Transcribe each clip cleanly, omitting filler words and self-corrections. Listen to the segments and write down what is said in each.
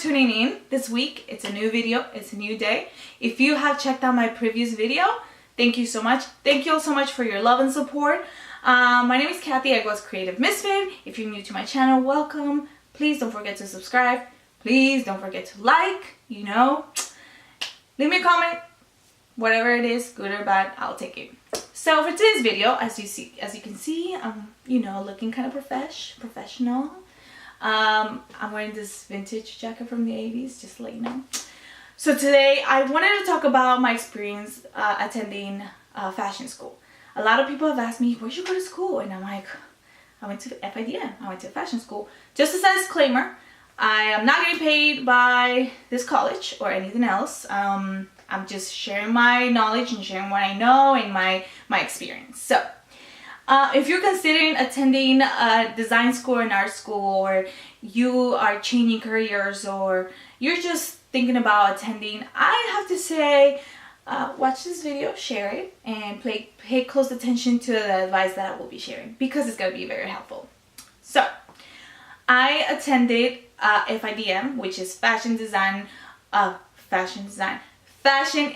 tuning in this week. It's a new video, it's a new day. If you have checked out my previous video, thank you so much. Thank you all so much for your love and support. My name is Kathy. I was Creative Misfit. If you're new to my channel, welcome. Please don't forget to subscribe. Please don't forget to like, leave me a comment. Whatever it is, good or bad, I'll take it. So for today's video, as you can see, I'm looking kind of professional. I'm wearing this vintage jacket from the 80s, just to let you know. So today I wanted to talk about my experience attending fashion school. A lot of people have asked me, where'd you go to school? And I'm like, I went to FIDM. I went to fashion school. Just as a disclaimer, I am not getting paid by this college or anything else. I'm just sharing my knowledge and sharing what I know and my experience. So if you're considering attending a design school or an art school, or you are changing careers, or you're just thinking about attending, I have to say, watch this video, share it, and pay close attention to the advice that I will be sharing, because it's going to be very helpful. So I attended FIDM, which is Fashion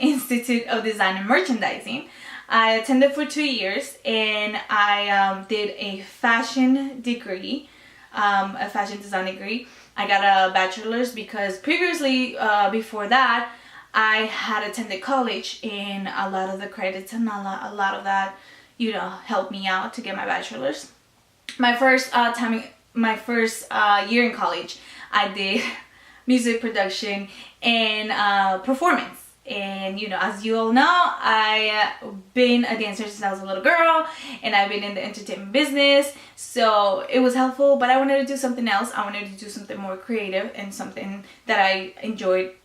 Institute of Design and Merchandising. I attended for 2 years, and I did a fashion degree, a fashion design degree. I got a bachelor's because previously, before that, I had attended college, and a lot of the credits and a lot of that, helped me out to get my bachelor's. My first year in college, I did music production and performance. And as you all know, I've been a dancer since I was a little girl, and I've been in the entertainment business, so it was helpful. But I wanted to do something else. I wanted to do something more creative and something that I enjoyed,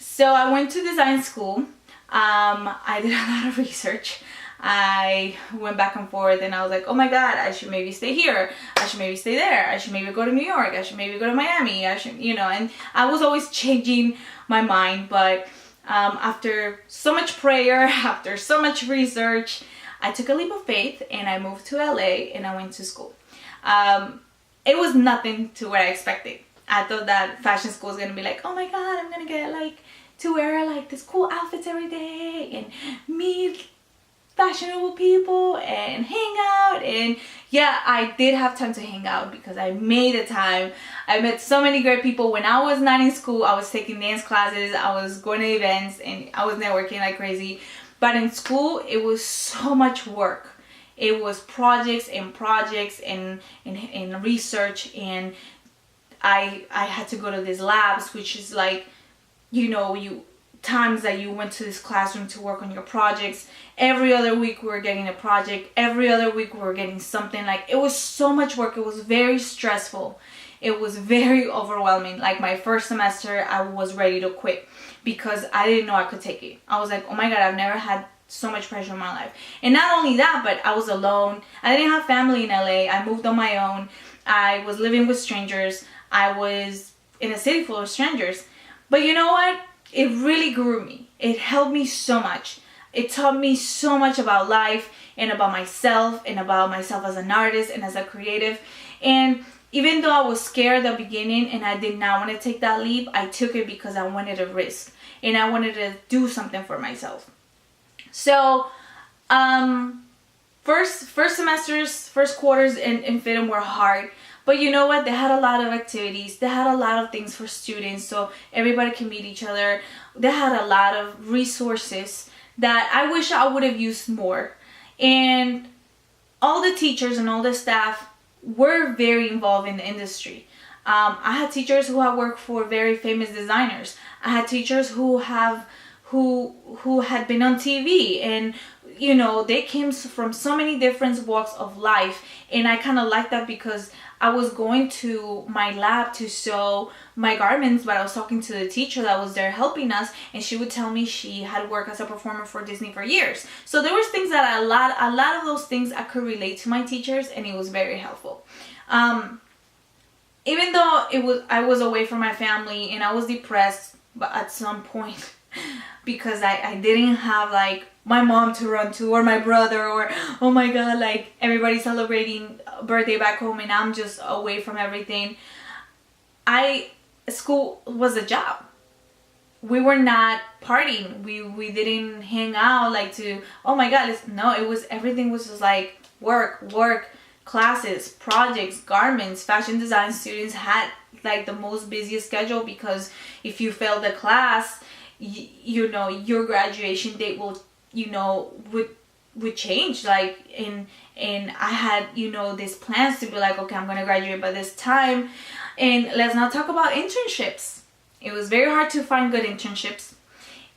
So I went to design school. I did a lot of research. I went back and forth, and I was like, oh my god, I should maybe stay here, I should maybe stay there, I should maybe go to New York, I should maybe go to Miami, I should, and I was always changing my mind. But after so much prayer, after so much research, I took a leap of faith and I moved to LA and I went to school. It was nothing to what I expected. I thought that fashion school was gonna be like, oh my god, I'm gonna get to wear this cool outfits every day and meet fashionable people and hang out. And yeah, I did have time to hang out because I made the time. I met so many great people. When I was not in school, I was taking dance classes, I was going to events, and I was networking like crazy. But in school, it was so much work. It was projects and research, and I had to go to these labs, which is times that you went to this classroom to work on your projects. Every other week we were getting a project. Every other week we were getting something. It was so much work. It was very stressful. It was very overwhelming. My first semester, I was ready to quit because I didn't know I could take it. I was like, oh my god, I've never had so much pressure in my life. And not only that, but I was alone. I didn't have family in LA. I moved on my own. I was living with strangers. I was in a city full of strangers. But you know what? It really grew me. It helped me so much. It taught me so much about life and about myself as an artist and as a creative. And even though I was scared at the beginning and I did not want to take that leap, I took it because I wanted a risk and I wanted to do something for myself. So first semesters, first quarters in FIDM were hard. But you know what? They had a lot of activities. They had a lot of things for students so everybody can meet each other. They had a lot of resources that I wish I would have used more. And all the teachers and all the staff were very involved in the industry. I had teachers who had worked for very famous designers. I had teachers who had been on TV, and they came from so many different walks of life. And I kind of liked that because I was going to my lab to sew my garments, but I was talking to the teacher that was there helping us, and she would tell me she had worked as a performer for Disney for years. So there was things that a lot of those things I could relate to my teachers, and it was very helpful. Even though I was away from my family and I was depressed, but at some point because I didn't have my mom to run to, or my brother, or oh my god, everybody's celebrating birthday back home and I'm just away from everything. I school was a job. We were not partying. We didn't hang out like to, oh my God, no, it was, everything was just like work, classes, projects, garments. Fashion design students had like the most busiest schedule, because if you failed the class, you know, your graduation date will, you know, would change. Like, and I had, you know, these plans to be like, okay, I'm gonna graduate by this time. And let's not talk about internships. It was very hard to find good internships,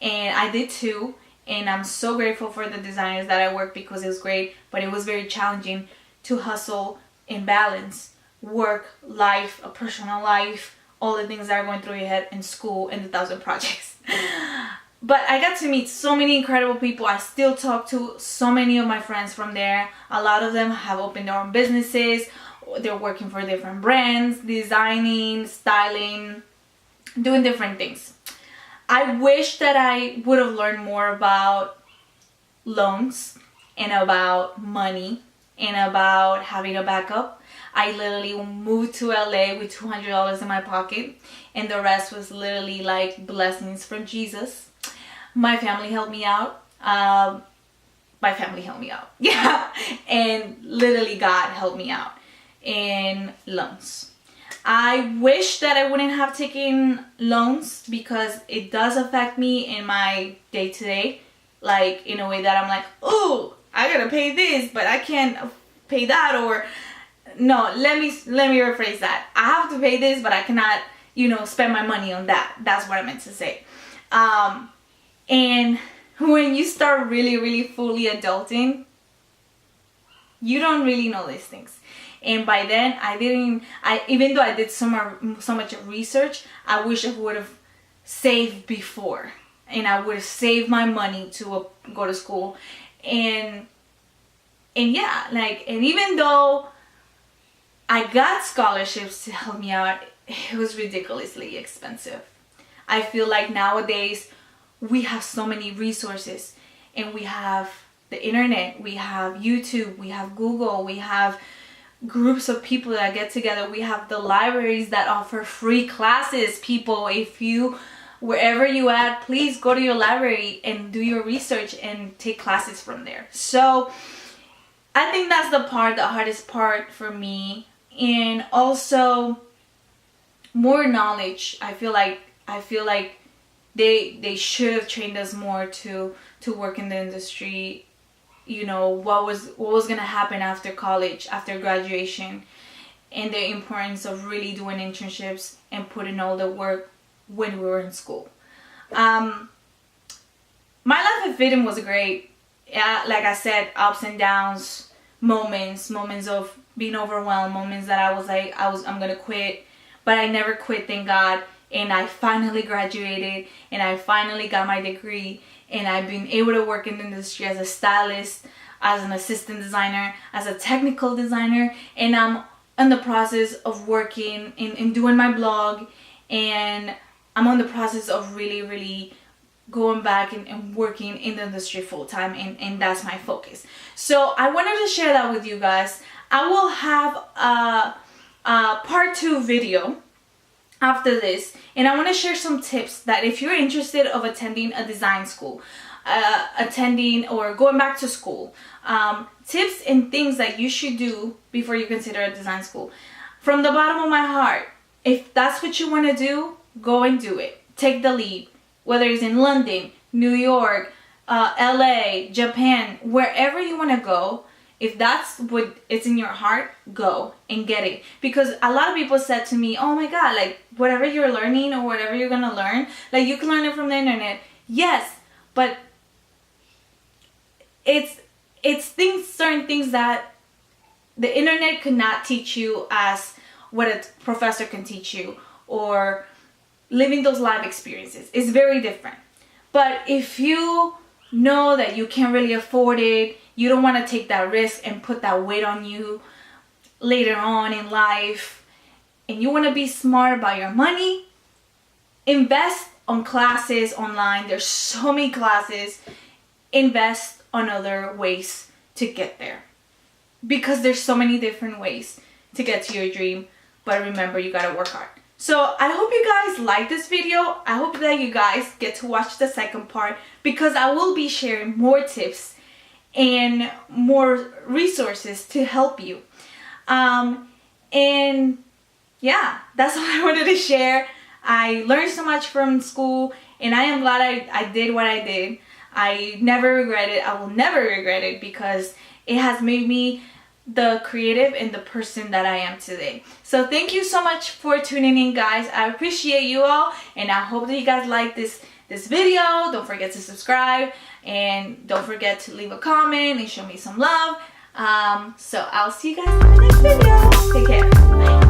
and I did too. And I'm so grateful for the designers that I worked, because it was great, but it was very challenging to hustle and balance work, life, a personal life, all the things that are going through your head in school, and the 1,000 projects. But I got to meet so many incredible people. I still talk to so many of my friends from there. A lot of them have opened their own businesses. They're working for different brands, designing, styling, doing different things. I wish that I would have learned more about loans and about money and about having a backup. I literally moved to LA with $200 in my pocket, and the rest was literally like blessings from Jesus. My family helped me out. Yeah. And literally God helped me out in loans. I wish that I wouldn't have taken loans, because it does affect me in my day-to-day, like in a way that I'm like, oh, I gotta pay this, but I can't pay that. Or no, let me rephrase that. I have to pay this, but I cannot, you know, spend my money on that. That's what I meant to say. And when you start really fully adulting, you don't really know these things. And by then, even though I did so much research, I wish I would have saved before, and I would have saved my money to go to school. And yeah, like, and even though I got scholarships to help me out, it was ridiculously expensive. I feel like nowadays we have so many resources, and we have the internet, we have YouTube, we have Google, we have groups of people that get together, we have the libraries that offer free classes. People, if you, wherever you at, please go to your library and do your research and take classes from there. So I think that's the hardest part for me. And also more knowledge. I feel like they should have trained us more to work in the industry. You know, what was gonna happen after college, after graduation, and the importance of really doing internships and putting all the work when we were in school. My life at FIDM was great. Yeah, like I said, ups and downs, moments of being overwhelmed, moments that I was like, I'm gonna quit, but I never quit, thank God. And I finally graduated, and I finally got my degree, and I've been able to work in the industry as a stylist, as an assistant designer, as a technical designer, and I'm in the process of working and doing my blog, and I'm on the process of really going back and working in the industry full time, and that's my focus. So I wanted to share that with you guys. I will have a part 2 video after this, and I want to share some tips that if you're interested of attending a design school, attending or going back to school, tips and things that you should do before you consider a design school. From the bottom of my heart, if that's what you want to do, go and do it. Take the leap, whether it's in London, New York, LA, Japan, wherever you want to go. If that's what it's in your heart, go and get it. Because a lot of people said to me, oh my God, like whatever you're learning or whatever you're gonna learn, like you can learn it from the internet. Yes, but it's certain things that the internet could not teach you as what a professor can teach you, or living those live experiences. It's very different. But if you know that you can't really afford it, you don't want to take that risk and put that weight on you later on in life, and you want to be smart about your money, invest on classes online. There's so many classes. Invest on other ways to get there, because there's so many different ways to get to your dream. But remember, you got to work hard. So I hope you guys like this video. I hope that you guys get to watch the second part, because I will be sharing more tips and more resources to help you. And yeah, that's all I wanted to share. I learned so much from school, and I am glad I did what I did. I never regret it. I will never regret it, because it has made me the creative and the person that I am today. So thank you so much for tuning in, guys. I appreciate you all, and I hope that you guys like this video. Don't forget to subscribe, and don't forget to leave a comment and show me some love. So I'll see you guys in the next video. Take care. Bye.